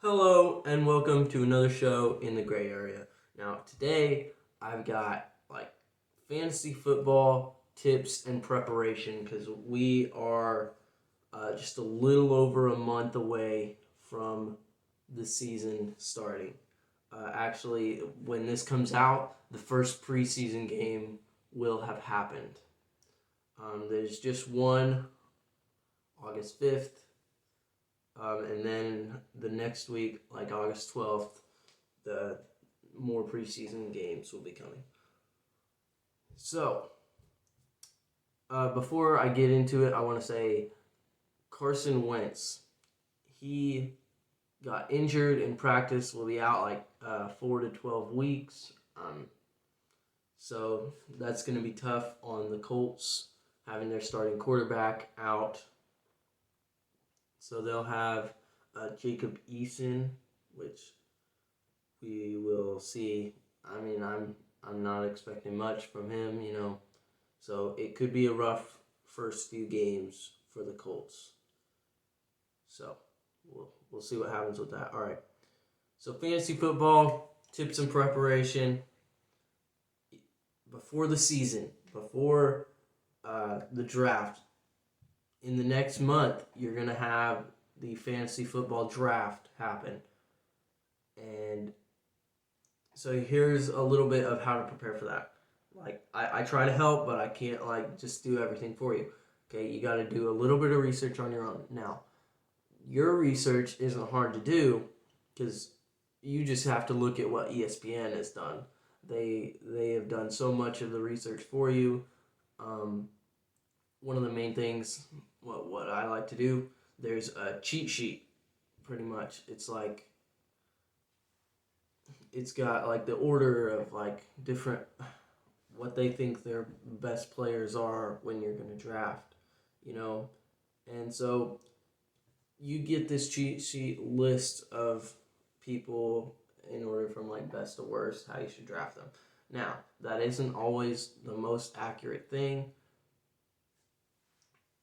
Hello and welcome to another show in the gray area. Now, today I've got fantasy football tips and preparation because we are just a little over a month away from the season starting. Actually, when this comes out, the first preseason game will have happened. There's just one, August 5th, and then the next week, like August 12th, the more preseason games will be coming. So, before I get into it, I want to say Carson Wentz. He got injured in practice, will be out 4 to 12 weeks. So that's going to be tough on the Colts having their starting quarterback out. So they'll have Jacob Eason, which we will see. I mean, I'm not expecting much from him. So it could be a rough first few games for the Colts. So we'll see what happens with that. All right. So fantasy football tips and preparation before the season, before the draft. In the next month, you're gonna have the fantasy football draft happen, and so here's a little bit of how to prepare for that. I try to help, but I can't just do everything for you. Okay, you got to do a little bit of research on your own. Now, your research isn't hard to do because you just have to look at what ESPN has done. They have done so much of the research for you. One of the main things, what I like to do, there's a cheat sheet. Pretty much, it's got the order of different what they think their best players are when you're going to draft, you know. And so you get this cheat sheet list of people in order from best to worst how you should draft them. Now, that isn't always the most accurate thing.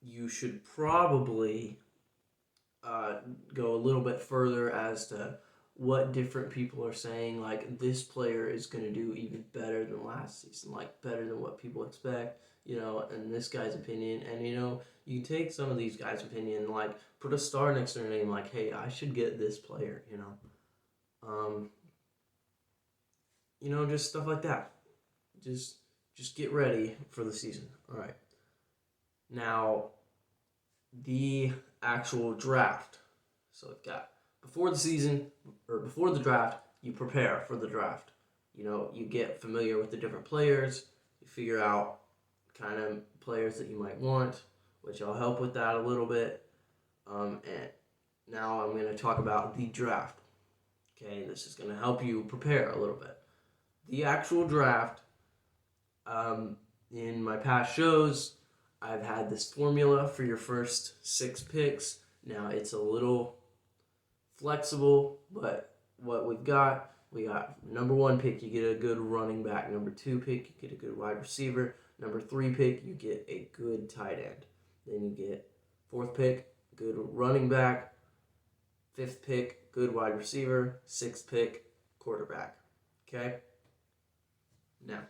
You should probably go a little bit further as to what different people are saying. This player is going to do even better than last season, better than what people expect, and this guy's opinion. And, you take some of these guys' opinion, put a star next to their name, hey, I should get this player, just stuff like that. Just get ready for the season. All right. Now, the actual draft. So we've got before the season or before the draft, you prepare for the draft. You get familiar with the different players. You figure out kind of players that you might want, which I'll help with that a little bit. And now I'm going to talk about the draft. Okay, this is going to help you prepare a little bit. The actual draft, in my past shows, I've had this formula for your first 6 picks. Now it's a little flexible, but what we got number 1 pick, you get a good running back. Number 2 pick, you get a good wide receiver. Number 3 pick, you get a good tight end. Then you get 4th pick, good running back. 5th pick, good wide receiver. 6th pick, quarterback. Okay? Now,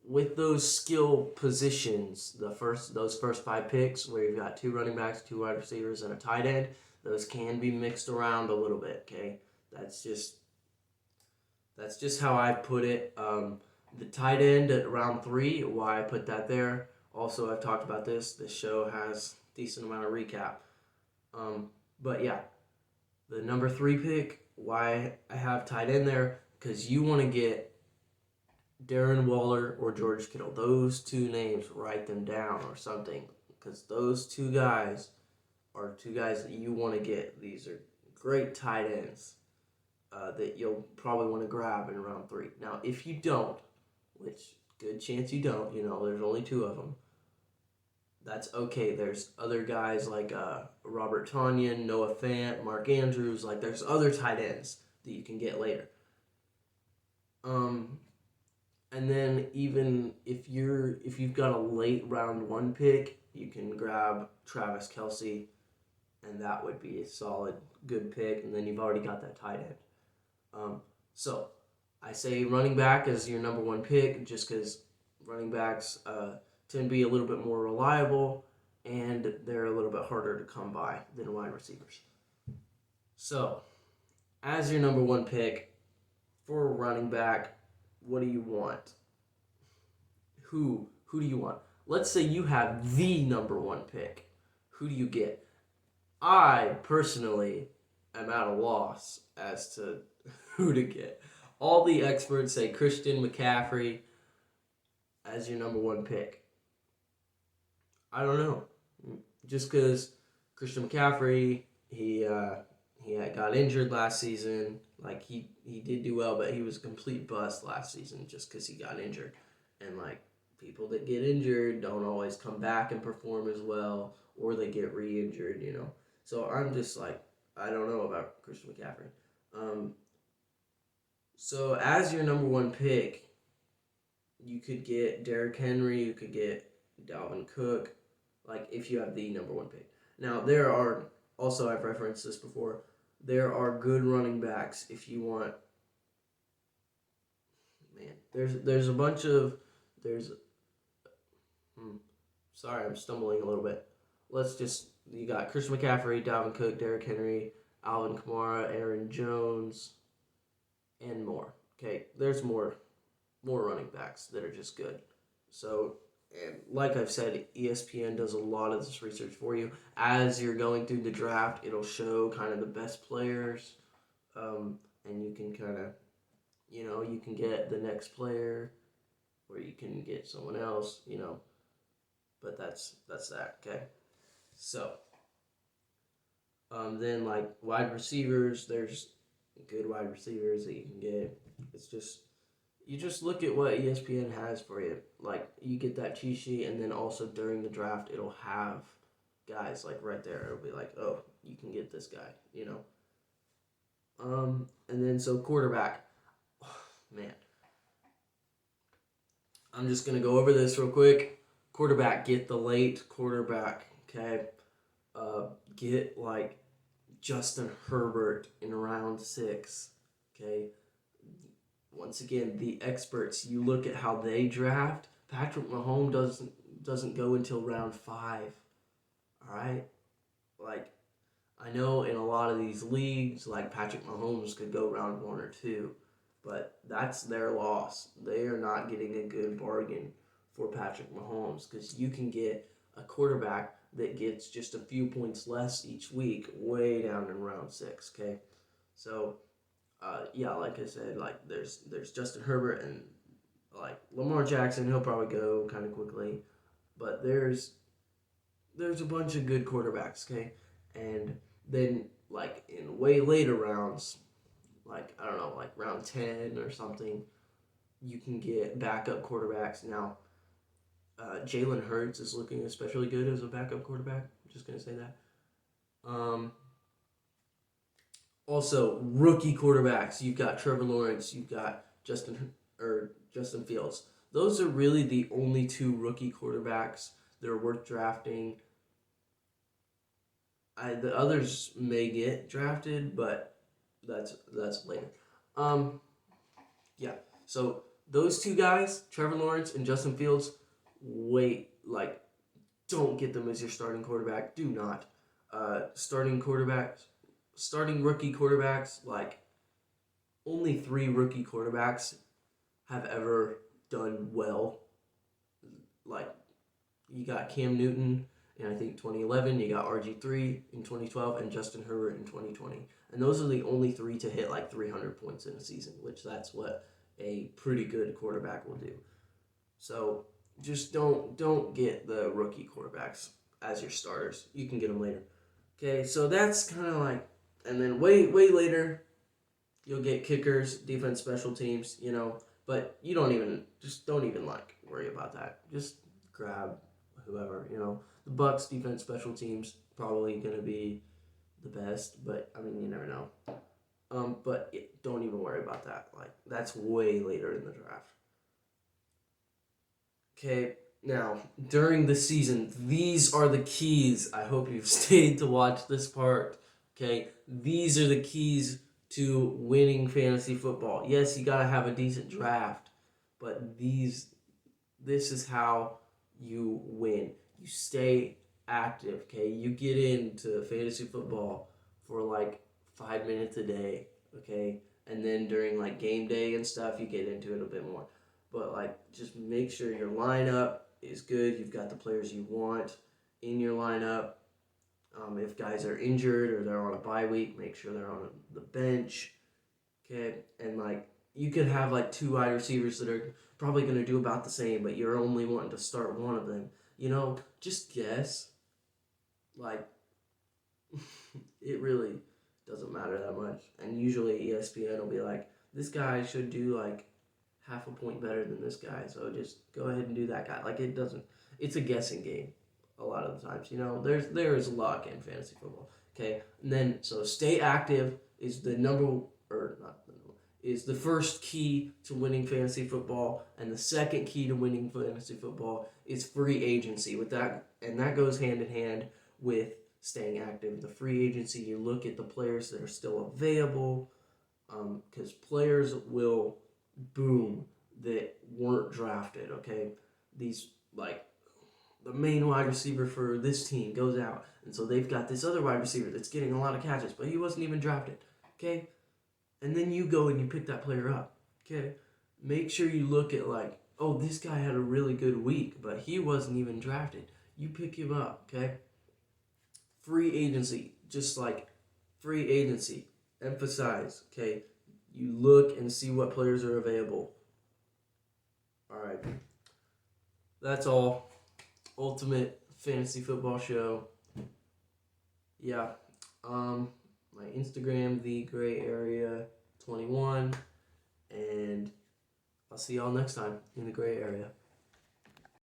with those skill positions, those first 5 picks where you've got 2 running backs, 2 wide receivers, and a tight end, those can be mixed around a little bit. Okay, that's just how I put it. The tight end at round 3, why I put that there. Also, I've talked about this. This show has a decent amount of recap. But yeah, the number 3 pick, why I have tight end there, because you want to get Darren Waller or George Kittle. Those 2 names, write them down or something, because those 2 guys are 2 guys that you want to get. These are great tight ends that you'll probably want to grab in round 3. Now, if you don't, which good chance you don't, there's only 2 of them, that's okay. There's other guys like Robert Tonyan, Noah Fant, Mark Andrews. There's other tight ends that you can get later. And then even if you've got a late round 1 pick, you can grab Travis Kelce and that would be a solid, good pick. And then you've already got that tight end. So I say running back as your number one pick, just because running backs tend to be a little bit more reliable, and they're a little bit harder to come by than wide receivers. So, as your number one pick for a running back, what do you want? Who do you want? Let's say you have the number one pick. Who do you get? I personally am at a loss as to who to get. All the experts say Christian McCaffrey as your number one pick. I don't know. Just because Christian McCaffrey, he got injured last season. Like he did do well, but he was a complete bust last season just because he got injured. And like people that get injured don't always come back and perform as well, or they get re-injured. So I'm just like, I don't know about Christian McCaffrey. So as your number one pick, you could get Derrick Henry, you could get Dalvin Cook, like if you have the number one pick. Now there are also, I've referenced this before, there are good running backs if you want. Man, there's a bunch of sorry, I'm stumbling a little bit. You got Christian McCaffrey, Dalvin Cook, Derrick Henry, Alvin Kamara, Aaron Jones, and more. Okay, there's more running backs that are just good. So, and like I've said, ESPN does a lot of this research for you. As you're going through the draft, it'll show kind of the best players, and you can kind of, you can get the next player, or you can get someone else, But that's that. Okay, so then like wide receivers, there's good wide receivers that you can get. It's just you just look at what ESPN has for you. Like you get that cheat sheet, and then also during the draft, it'll have guys like right there. It'll be like, oh, you can get this guy, And then so quarterback, man, I'm just gonna go over this real quick. Quarterback, get the late quarterback. Okay, get like Justin Herbert in round 6. Okay. Once again, the experts, you look at how they draft. Patrick Mahomes doesn't go until round 5. All right? Like I know in a lot of these leagues, like Patrick Mahomes could go round 1 or 2, but that's their loss. They are not getting a good bargain for Patrick Mahomes because you can get a quarterback that gets just a few points less each week way down in round 6, okay? So, like I said, like there's Justin Herbert and like Lamar Jackson, he'll probably go kind of quickly, but there's a bunch of good quarterbacks, okay? And then like in way later rounds, like I don't know, like round 10 or something, you can get backup quarterbacks. Now, Jalen Hurts is looking especially good as a backup quarterback. I'm just gonna say that. Also, rookie quarterbacks. You've got Trevor Lawrence. You've got Justin Fields. Those are really the only 2 rookie quarterbacks that are worth drafting. The others may get drafted, but that's later. Yeah. So those 2 guys, Trevor Lawrence and Justin Fields, don't get them as your starting quarterback. Do not. Starting rookie quarterbacks, like only 3 rookie quarterbacks have ever done well. Like you got Cam Newton in I think 2011, you got RG3 in 2012, and Justin Herbert in 2020. And those are the only 3 to hit like 300 points in a season, which that's what a pretty good quarterback will do. So just don't get the rookie quarterbacks as your starters. You can get them later. Okay, so that's kind of like, and then way later, you'll get kickers, defense, special teams, but you don't even like worry about that. Just grab whoever, The Bucks defense, special teams probably gonna be the best, but I mean you never know. But don't even worry about that. Like that's way later in the draft. Okay, Now, during the season, these are the keys. I hope you've stayed to watch this part. Okay, these are the keys to winning fantasy football. Yes, you gotta have a decent draft, but this is how you win. You stay active. Okay, you get into fantasy football for like 5 minutes a day. Okay, and then during like game day and stuff, you get into it a bit more. But like, just make sure your lineup is good. You've got the players you want in your lineup. If guys are injured or they're on a bye week, make sure they're on the bench. Okay, and like you could have like two wide receivers that are probably going to do about the same, but you're only wanting to start one of them. Just guess. Like, it really doesn't matter that much. And usually ESPN will be like, this guy should do like half a point better than this guy, so just go ahead and do that guy. Like, it doesn't. It's a guessing game a lot of the times. There is luck in fantasy football. Okay, and then so stay active is the number or not the number is the first key to winning fantasy football, and the second key to winning fantasy football is free agency. With that, and that goes hand in hand with staying active. The free agency, you look at the players that are still available, because players will boom that weren't drafted. Okay, these like the main wide receiver for this team goes out, and so they've got this other wide receiver that's getting a lot of catches, but he wasn't even drafted. Okay, and then you go and you pick that player up. Okay, make sure you look at like, oh, this guy had a really good week, but he wasn't even drafted. You pick him up. Okay, free agency, just like free agency. Emphasize. Okay, you look and see what players are available. All right, that's all. Ultimate Fantasy Football Show. Yeah. My Instagram, the Gray Area 21, and I'll see y'all next time in the Gray Area.